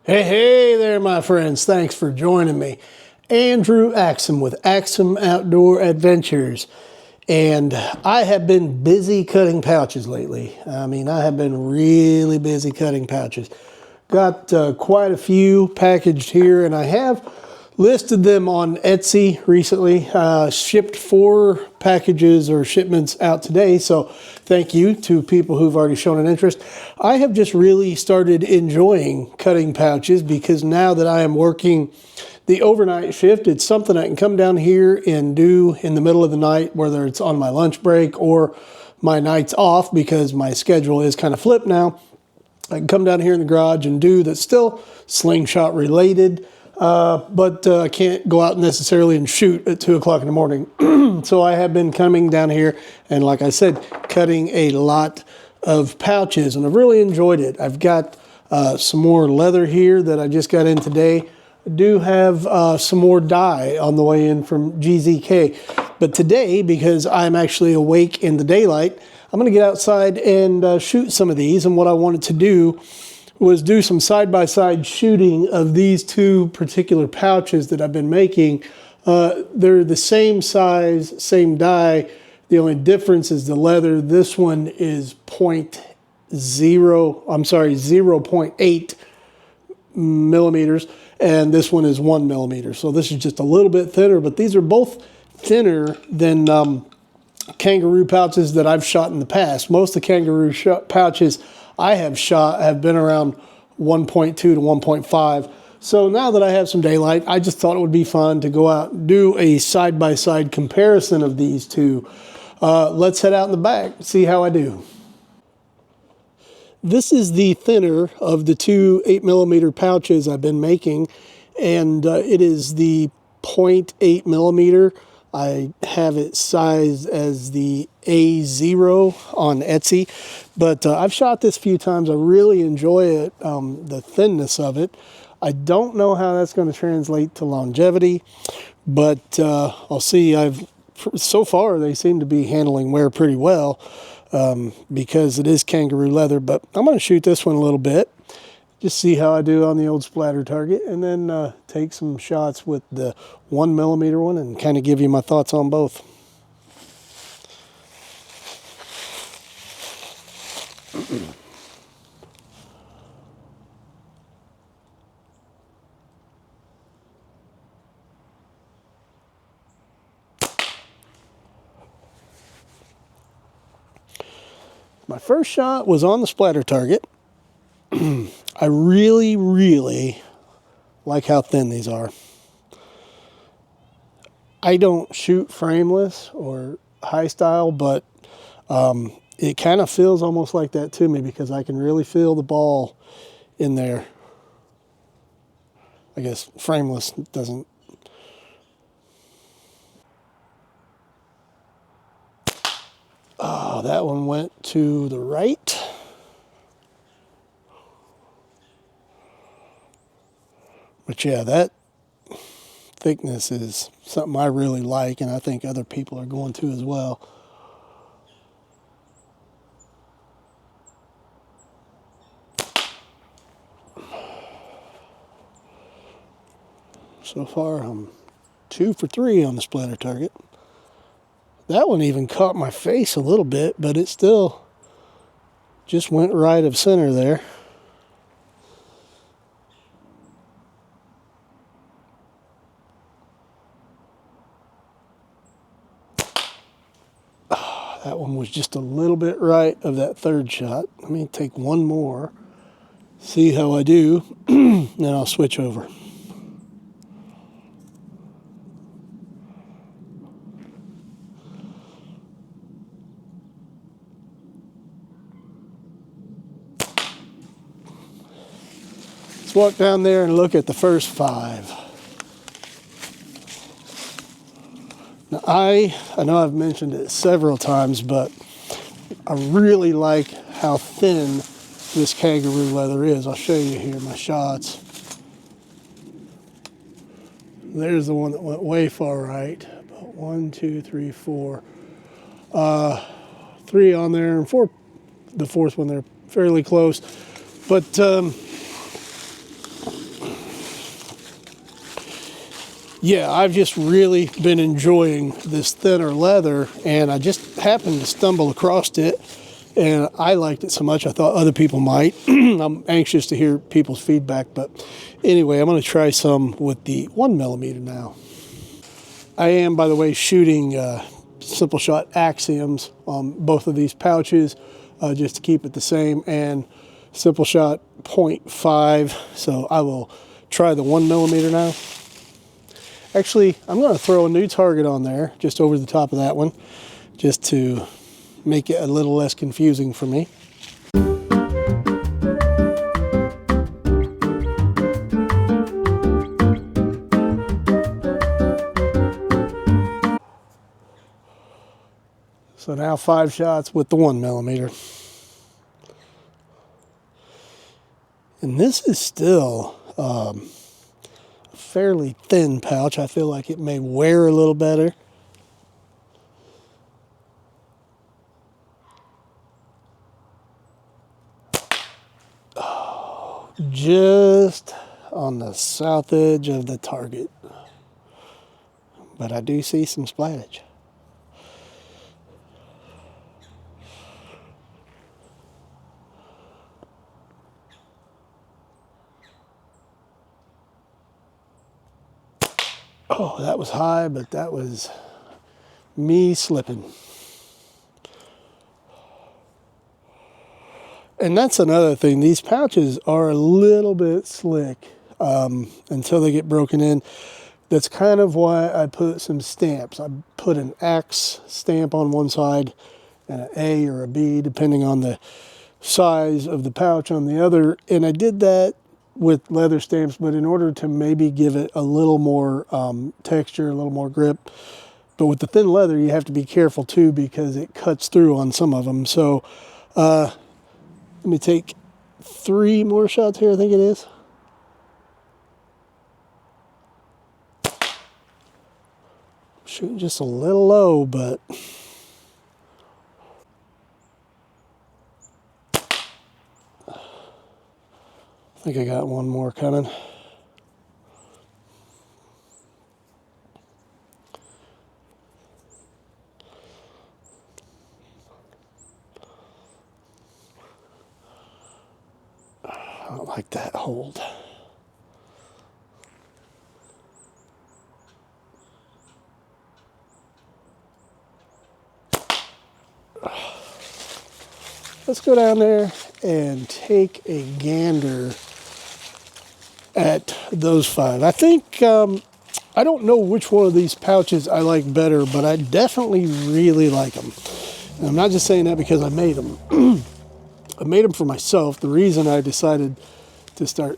Hey there, my friends. Thanks for joining me. Andrew Axum with Axum Outdoor Adventures. And I have been busy cutting pouches lately. I have been really busy cutting pouches. Got quite a few packaged here, and I have listed them on Etsy recently. Shipped 4 packages or shipments out today, so thank you to people who've already shown an interest. I have just really started enjoying cutting pouches because now that I am working the overnight shift, it's something I can come down here and do in the middle of the night, whether it's on my lunch break or my nights off, because my schedule is kind of flipped now. I can come down here in the garage and do that's still slingshot related, but I can't go out necessarily and shoot at 2 o'clock in the morning. So I have been coming down here and, like I said, cutting a lot of pouches, and I've really enjoyed it. I've got some more leather here that I just got in today. I do have some more dye on the way in from GZK. But today, because I'm actually awake in the daylight, I'm going to get outside and shoot some of these. And what I wanted to do was do some side-by-side shooting of these 2 particular pouches that I've been making. They're the same size, same dye. The only difference is the leather. This one is 0.8 millimeters, and this one is 1 millimeter. So this is just a little bit thinner, but these are both thinner than Kangaroo pouches that I've shot in the past. Most of the Kangaroo pouches I have shot have been around 1.2 to 1.5. So now that I have some daylight, I just thought it would be fun to go out and do a side-by-side comparison of these 2. Let's head out in the back, see how I do. This is the thinner of the 2 8mm pouches I've been making, and it is the 0.8 millimeter. I have it sized as the A0 on Etsy, but I've shot this a few times. I really enjoy it, the thinness of it. I don't know how that's going to translate to longevity, but I'll see. So far they seem to be handling wear pretty well, because it is Kangaroo leather, but I'm going to shoot this one a little bit, just see how I do on the old splatter target, and then take some shots with the 1 millimeter one and kind of give you my thoughts on both. My first shot was on the splatter target. I really like how thin these are. I don't shoot frameless or high style, but it kind of feels almost like that to me because I can really feel the ball in there. I guess frameless doesn't. Oh, that one went to the right. But yeah, that thickness is something I really like, and I think other people are going to as well. So far, I'm 2 for 3 on the splatter target. That one even caught my face a little bit, but it still just went right of center there. That one was just a little bit right of that 3rd shot. Let me take one more, see how I do, then I'll switch over. Let's walk down there and look at the first 5. Now, I know I've mentioned it several times, but I really like how thin this Kangaroo leather is. I'll show you here my shots. There's the one that went way far right. About 1, 2, 3, 4. 3 on there, and 4, the 4th one there, fairly close. But Yeah, I've just really been enjoying this thinner leather, and I just happened to stumble across it, and I liked it so much I thought other people might. I'm anxious to hear people's feedback, but anyway, I'm going to try some with the 1mm now. I am, by the way, shooting Simple Shot Axioms on both of these pouches just to keep it the same, and Simple Shot .5, so I will try the 1mm now. Actually, I'm going to throw a new target on there, just over the top of that one, just to make it a little less confusing for me. So now 5 shots with the 1mm. And this is still a fairly thin pouch. I feel like it may wear a little better. Oh, just on the south edge of the target. But I do see some splattage. Oh, that was high, but that was me slipping. And that's another thing. These pouches are a little bit slick until they get broken in. That's kind of why I put some stamps. I put an X stamp on one side and an A or a B, depending on the size of the pouch on the other. And I did that with leather stamps, but in order to maybe give it a little more texture, a little more grip. But with the thin leather, you have to be careful too, because it cuts through on some of them. So let me take 3 more shots here, I think it is. Shooting just a little low, but I think I got one more coming. I don't like that hold. Let's go down there and take a gander at those 5. I think, I don't know which one of these pouches I like better, but I definitely really like them. And I'm not just saying that because I made them. I made them for myself. The reason I decided to start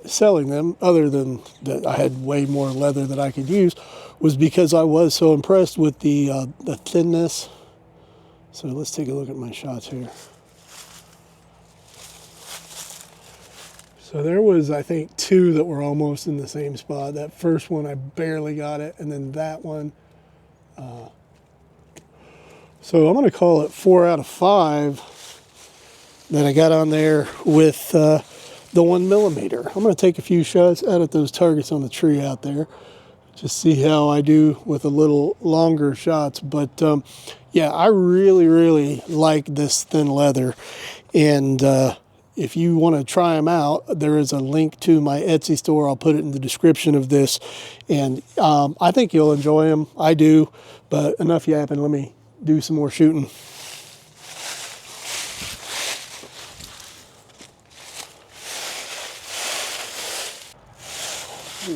selling them, other than that I had way more leather that I could use, was because I was so impressed with the thinness. So let's take a look at my shots here. So there was, I think, 2 that were almost in the same spot. That first one, I barely got it, and then that one. So I'm going to call it 4 out of 5 that I got on there with the 1mm. I'm going to take a few shots out at those targets on the tree out there, just see how I do with a little longer shots. But yeah, I really, really like this thin leather. And if you want to try them out, there is a link to my Etsy store. I'll put it in the description of this. And I think you'll enjoy them. I do. But enough yapping. Let me do some more shooting.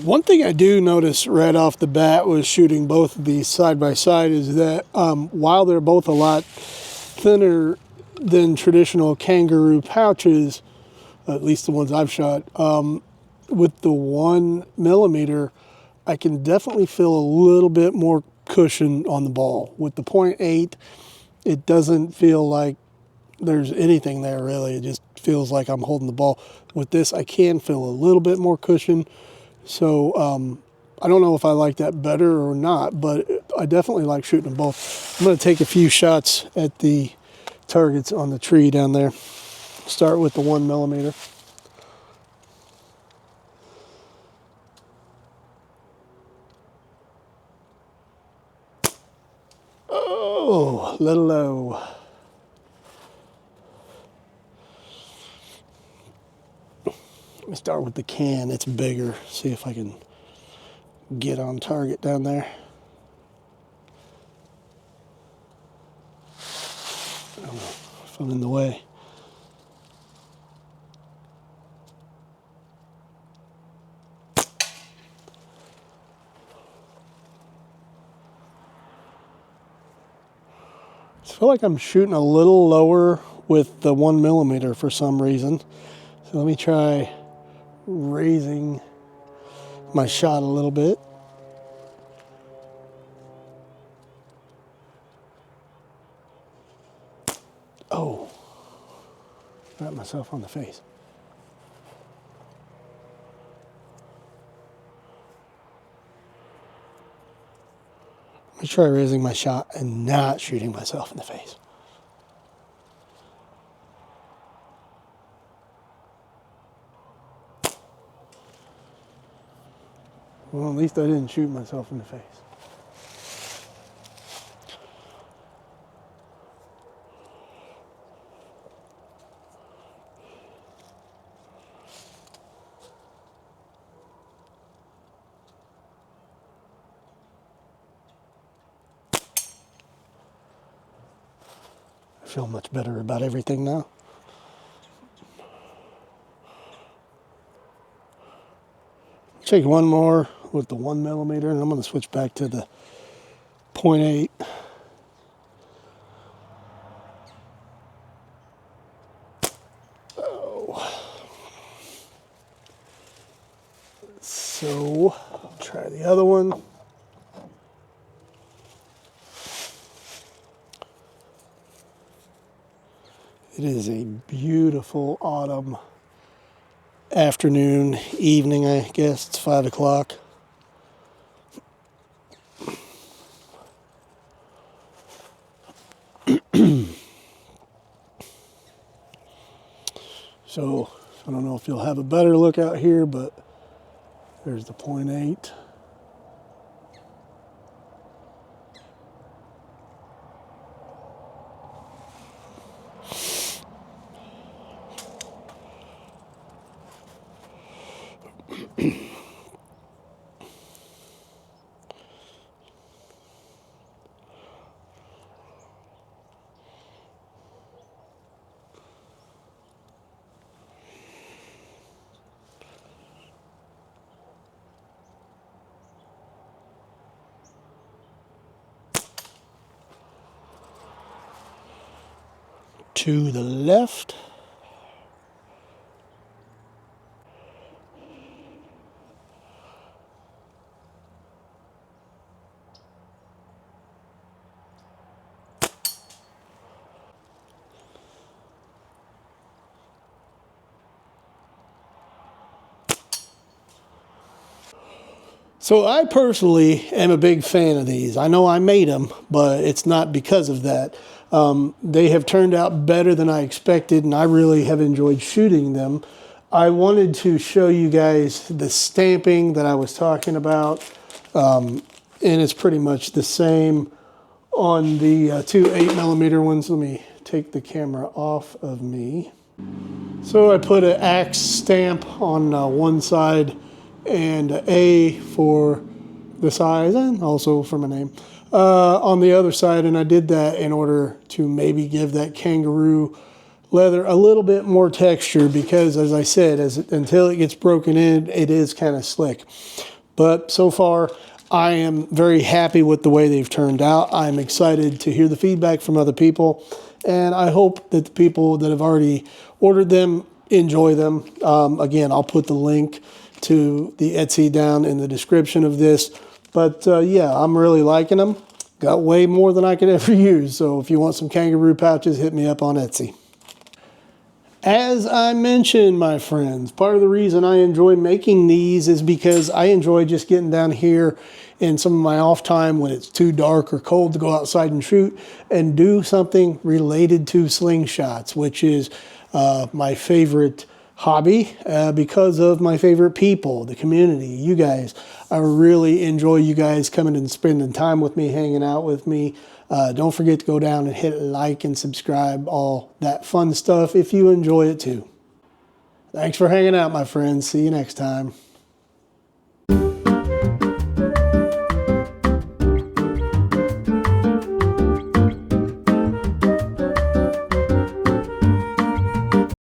One thing I do notice right off the bat was shooting both of these side by side is that while they're both a lot thinner than traditional Kangaroo pouches, at least the ones I've shot, with the 1mm, I can definitely feel a little bit more cushion on the ball. With the .8, it doesn't feel like there's anything there really. It just feels like I'm holding the ball. With this, I can feel a little bit more cushion. So I don't know if I like that better or not, but I definitely like shooting them both. I'm going to take a few shots at the targets on the tree down there. Start with the 1mm. Oh, a little low. Let me start with the can. It's bigger. See if I can get on target down there. I don't know if I'm in the way. I feel like I'm shooting a little lower with the 1mm for some reason. So let me try raising my shot a little bit. Oh, got myself on the face. Let me try raising my shot and not shooting myself in the face. Well, at least I didn't shoot myself in the face. I feel much better about everything now. Take one more with the 1mm, and I'm going to switch back to the 0.8. So, I'll try the other one. It is a beautiful autumn afternoon, evening, I guess. It's 5 o'clock. So, I don't know if you'll have a better look out here, but there's the 0.8. To the left. So I personally am a big fan of these. I know I made them, but it's not because of that. They have turned out better than I expected, and I really have enjoyed shooting them. I wanted to show you guys the stamping that I was talking about, and it's pretty much the same on the two 8mm ones. Let me take the camera off of me. So I put an axe stamp on one side and A for the size and also for my name on the other side, and I did that in order to maybe give that kangaroo leather a little bit more texture because, as I said, until it gets broken in, it is kind of slick. But so far, I am very happy with the way they've turned out. I'm excited to hear the feedback from other people, and I hope that the people that have already ordered them enjoy them. Again, I'll put the link to the Etsy down in the description of this. But yeah, I'm really liking them. Got way more than I could ever use. So if you want some kangaroo pouches, hit me up on Etsy. As I mentioned, my friends, part of the reason I enjoy making these is because I enjoy just getting down here in some of my off time when it's too dark or cold to go outside and shoot and do something related to slingshots, which is my favorite hobby because of my favorite people, the community, you guys. I really enjoy you guys coming and spending time with me, hanging out with me. Don't forget to go down and hit like and subscribe, all that fun stuff if you enjoy it too. Thanks for hanging out, my friends. See you next time.